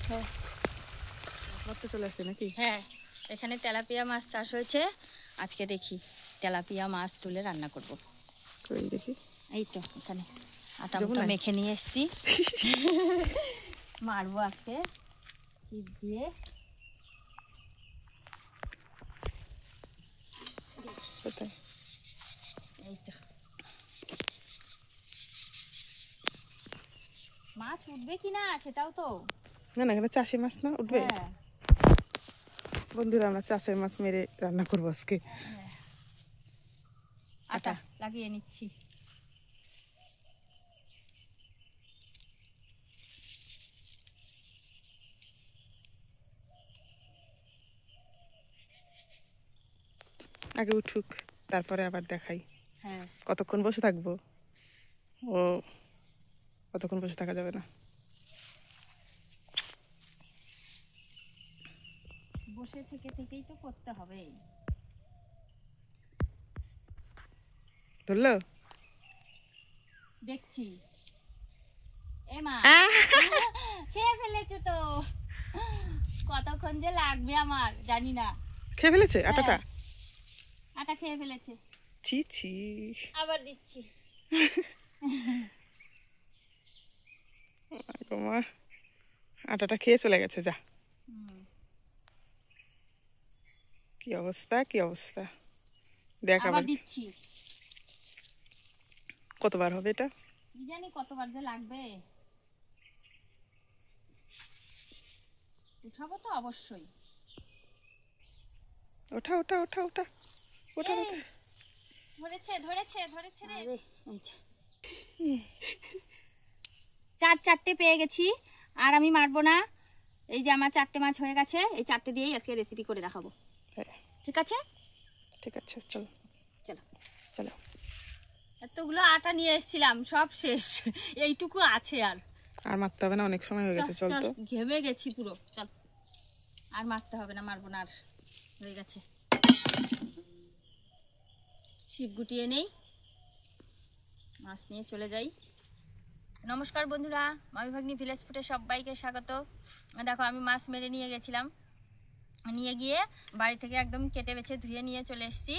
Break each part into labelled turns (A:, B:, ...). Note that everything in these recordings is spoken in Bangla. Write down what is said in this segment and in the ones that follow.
A: হ্যাঁ
B: মারতে চলে আসছে নাকি?
A: হ্যাঁ, এখানে তেলাপিয়া মাছ চাষ হয়েছে। আজকে দেখি তেলাপিয়া মাছ তুলে রান্না করব।
B: কই দেখি।
A: এই তো এখানে আটা মেখে নিয়ে এসছি। মারবো আজকে ছিপ দিয়ে। এই তো মাছ উঠবে কিনা সেটাও তো
B: না না, এখানে চাষি মাছ না উঠবে।
A: হ্যাঁ
B: বন্ধুরা, আমরা চাষের মাছ মেরে রান্না করবো আজকে।
A: আটা লাগিয়ে নিচ্ছি।
B: আগে উঠুক, তারপরে আবার দেখাই।
A: হ্যাঁ
B: কতক্ষণ বসে থাকবো? ও কতক্ষণ বসে থাকা যাবে না।
A: বসে থেকেই তো করতে হবে।
B: ধরলো?
A: দেখছি এ মা খেয়ে ফেলেছে তো। কতক্ষণ যে লাগবে আমার জানি না।
B: খেয়ে ফেলেছে আটাটা?
A: আটা খেয়ে ফেলেছে।
B: ছি ছি।
A: আবার দিচ্ছি।
B: মা আটাটা খেয়ে চলে গেছে। যা, কি অবস্থা কি অবস্থা। দেখ
A: আবার
B: আবার
A: দিচ্ছি।
B: কতবার হবে এটা?
A: কি জানি কতবার যে লাগবে। উঠাবো তো অবশ্যই।
B: ওঠা ওঠা ওঠা ওঠা ওঠা ওঠা।
A: ধরেছে ধরেছে ধরেছে রে। চারটে পেয়ে গেছি। আর আমি মারবো না। এই যে আমার 4টে মাছ হয়ে গেছে। এই 4টে দিয়েই আজকে রেসিপি করে দেখাবো। ঠিক আছে?
B: ঠিক আছে, চলো
A: চলো
B: চলো।
A: এতগুলো আটা নিয়ে এসেছিলাম, সব শেষ। এইটুকু আছে।
B: আর মারতে হবে না, অনেক সময় হয়ে গেছে। চল তো,
A: ঘেমে গেছি পুরো। চল, আর মারতে হবে না, মারবো না আর, হয়ে গেছে। ছিপ গুটিয়ে নেই, মাছ নিয়ে চলে যাই। নমস্কার বন্ধুরা, মামি ভাগ্নি ভিলেজ ফুডে সবাইকে স্বাগত। দেখো আমি মাছ মেরে নিয়ে গেছিলাম, নিয়ে গিয়ে বাড়ি থেকে একদম কেটে বেছে ধুয়ে নিয়ে চলে এসেছি।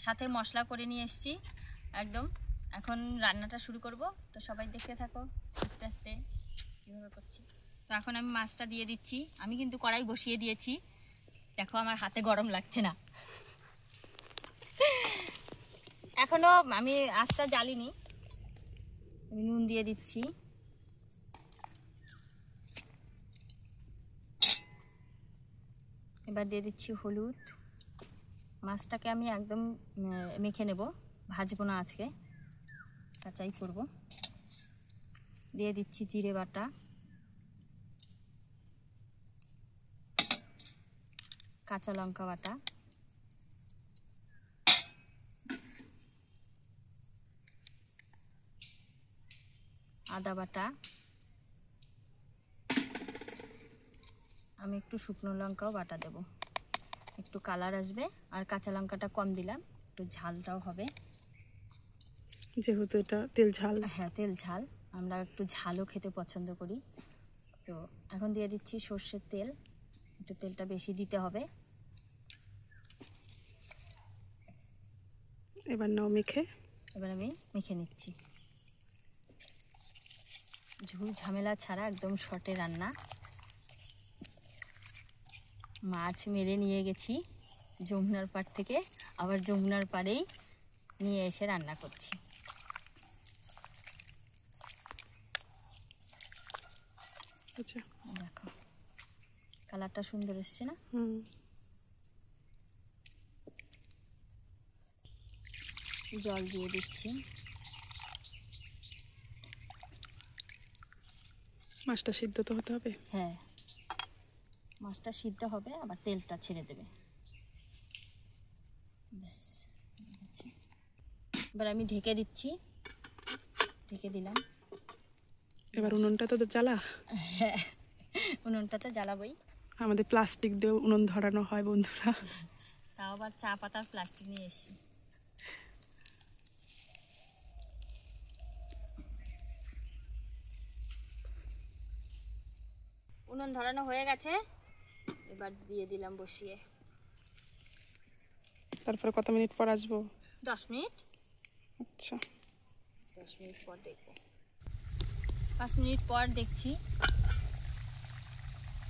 A: সাথে মশলা করে নিয়ে এসেছি একদম। এখন রান্নাটা শুরু করব, তো সবাই দেখতে থাকো আস্তে আস্তে কীভাবে করছি। তো এখন আমি মাছটা দিয়ে দিচ্ছি। আমি কিন্তু কড়াই বসিয়ে দিয়েছি। দেখো আমার হাতে গরম লাগছে না এখনো, আমি আঁচটা জ্বালিনি। আমি নুন দিয়ে দিচ্ছি। এবার দিয়ে দিচ্ছি হলুদ। মাছটাকে আমি একদম মেখে নেব, ভাজবো না আজকে, কাঁচাই করব। দিয়ে দিচ্ছি জিরে বাটা, কাঁচা লঙ্কা বাটা, আদা বাটা, আমি একটু শুকনো লঙ্কাও বাটা দেব, একটু কালার আসবে। আর কাঁচা লঙ্কাটা কম দিলাম, একটু ঝালটাও হবে
B: যেহেতু এটা তেল ঝাল।
A: হ্যাঁ তেল ঝাল, আমরা একটু ঝালও খেতে পছন্দ করি। তো এখন দিয়ে দিচ্ছি সর্ষের তেল, একটু তেলটা বেশি দিতে হবে।
B: এবার নাও মেখে।
A: এবার আমি মেখে নিচ্ছি। ঝুল ঝামেলা ছাড়া একদম শর্টে রান্না। মাছ মেরে নিয়ে গেছি যমুনার পাড় থেকে, আবার যমুনার পাড়েই নিয়ে এসে রান্না করছি।
B: আচ্ছা
A: দেখো কালারটা সুন্দর এসছে না? জল দিয়ে দিচ্ছি।
B: মাছটা সিদ্ধ তো হতে হবে।
A: হ্যাঁ মাছটা সিদ্ধ হবে, আবার তেলটা ছেড়ে দেবে। ব্যাস, এবার আমি ঢেকে দিচ্ছি। ঢেকে দিলাম।
B: এবার উনুনটা তো জ্বালা।
A: হ্যাঁ উনুনটা তো জ্বালাবই।
B: আমাদের প্লাস্টিক দিয়ে উনুন ধরানো হয় বন্ধুরা।
A: তাও আবার চা পাতার প্লাস্টিক নিয়ে এসেছি। উনুন ধরানো হয়ে গেছে, এবার দিয়ে দিলাম বসিয়ে।
B: তারপরে কত মিনিট পর আসবো?
A: 10 মিনিট।
B: আচ্ছা,
A: 10 মিনিট পর দেখবো। 5 মিনিট পর দেখছি,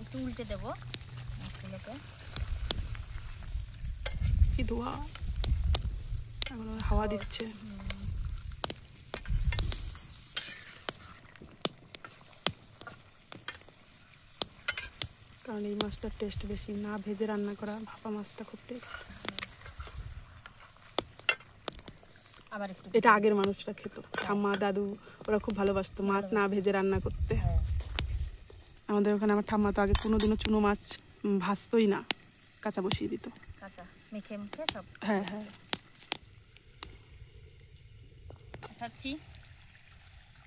A: একটু উল্টে দেবো মাছগুলোকে।
B: কি ধোয়া, এখন হাওয়া দিচ্ছে। কারণ এই মাছটার টেস্ট বেশি, না ভেজে রান্না করা ভাপা মাছটা খুব টেস্ট।
A: আবার একটু
B: এটা আগের মানুষরা খেত, ঠাম্মা দাদু ওরা খুব ভালোবাসতো মাছ না ভেজে রান্না করতে।
A: হ্যাঁ।
B: আমাদের ওখানে আমার ঠাম্মা তো আগে কোনোদিনও চুনো মাছ ভাজতোই না, কাঁচা বসিয়ে দিত।
A: কাঁচা মেখে মুখে সব
B: হ্যাঁ হ্যাঁ।
A: খাচ্ছি।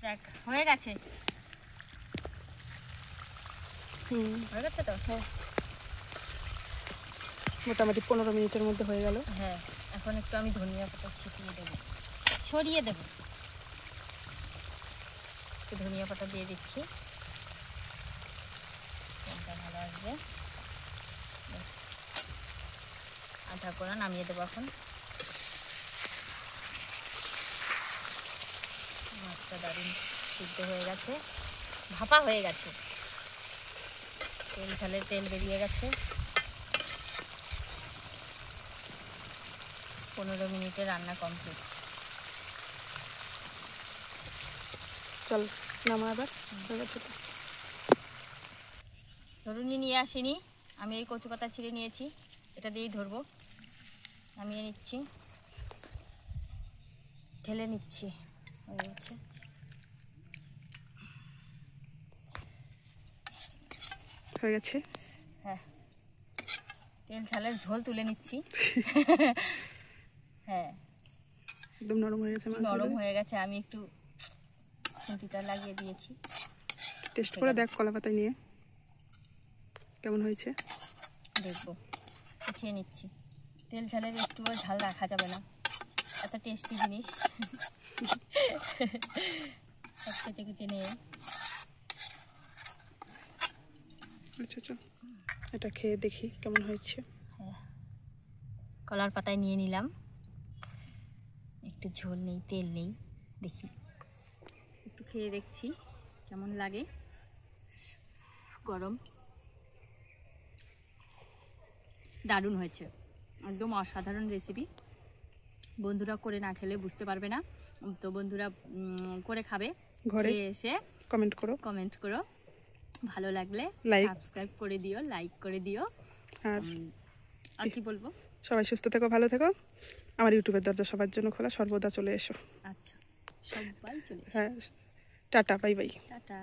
A: দেখ হয়ে গেছে, হয়ে গেছে তো।
B: মোটামুটি 15 মিনিটের মধ্যে হয়ে গেল।
A: হ্যাঁ, এখন একটু আমি ধনিয়া পাতা ছিটিয়ে দেবো, ছড়িয়ে দেবো। একটু ধনিয়া পাতা দিয়ে দিচ্ছি, তেলটা ভালো আসবে। ব্যাস, আধা করে নামিয়ে দেবো এখন। মাছটা দারুণ সিদ্ধ হয়ে গেছে, ভাপা হয়ে গেছে, তেল ঝালে তেল বেরিয়ে গেছে। 15 মিনিটে রান্না কমপ্লিট।
B: চল নামা আবার, হয়ে গেছে তো।
A: ধরুনি নিয়ে আসিনি, আমি এই কচু পাতা ছিঁড়ে নিয়েছি, এটা দিয়েই ধরবো। নামিয়ে নিচ্ছি, ঢেলে নিচ্ছি, হয়ে গেছে।
B: হয়ে গেছে।
A: হ্যাঁ, তেল ঝালের ঝোল তুলে নিচ্ছি। হ্যাঁ,
B: একদম নরম হয়ে গেছে,
A: নরম হয়ে গেছে। আমি একটু খুন্তিটা লাগিয়ে দিয়েছি,
B: টেস্ট করে দেখ কলা পাতায় নিয়ে কেমন হয়েছে।
A: দেখবো, উঠিয়ে নিচ্ছি। তেল ঝালের একটুও ঝাল রাখা যাবে না, এত টেস্টি জিনিস। সব কেচে কেচে নিয়ে
B: আচ্ছা আচ্ছা, এটা খেয়ে দেখি কেমন হয়েছে।
A: হ্যাঁ, কলার পাতায় নিয়ে নিলাম, একটু ঝোল নেই তেল নেই, দেখি একটু খেয়ে দেখছি কেমন লাগে। গরম, দারুণ হয়েছে, একদম অসাধারণ রেসিপি। বন্ধুরা করে না খেলে বুঝতে পারবে না, তো বন্ধুরা করে খাবে,
B: ঘরে
A: এসে
B: কমেন্ট করো,
A: ভালো লাগলে
B: লাইক
A: সাবস্ক্রাইব করে দিও, লাইক করে দিও। আর কি বলবো,
B: সবাই সুস্থ থেকো, ভালো থেকো। আমার ইউটিউবের দরজা সবার জন্য খোলা, সর্বদা চলে এসো।
A: আচ্ছা সবাই চলে এসো।
B: হ্যাঁ, টাটা, বাই বাই।
A: টাটা।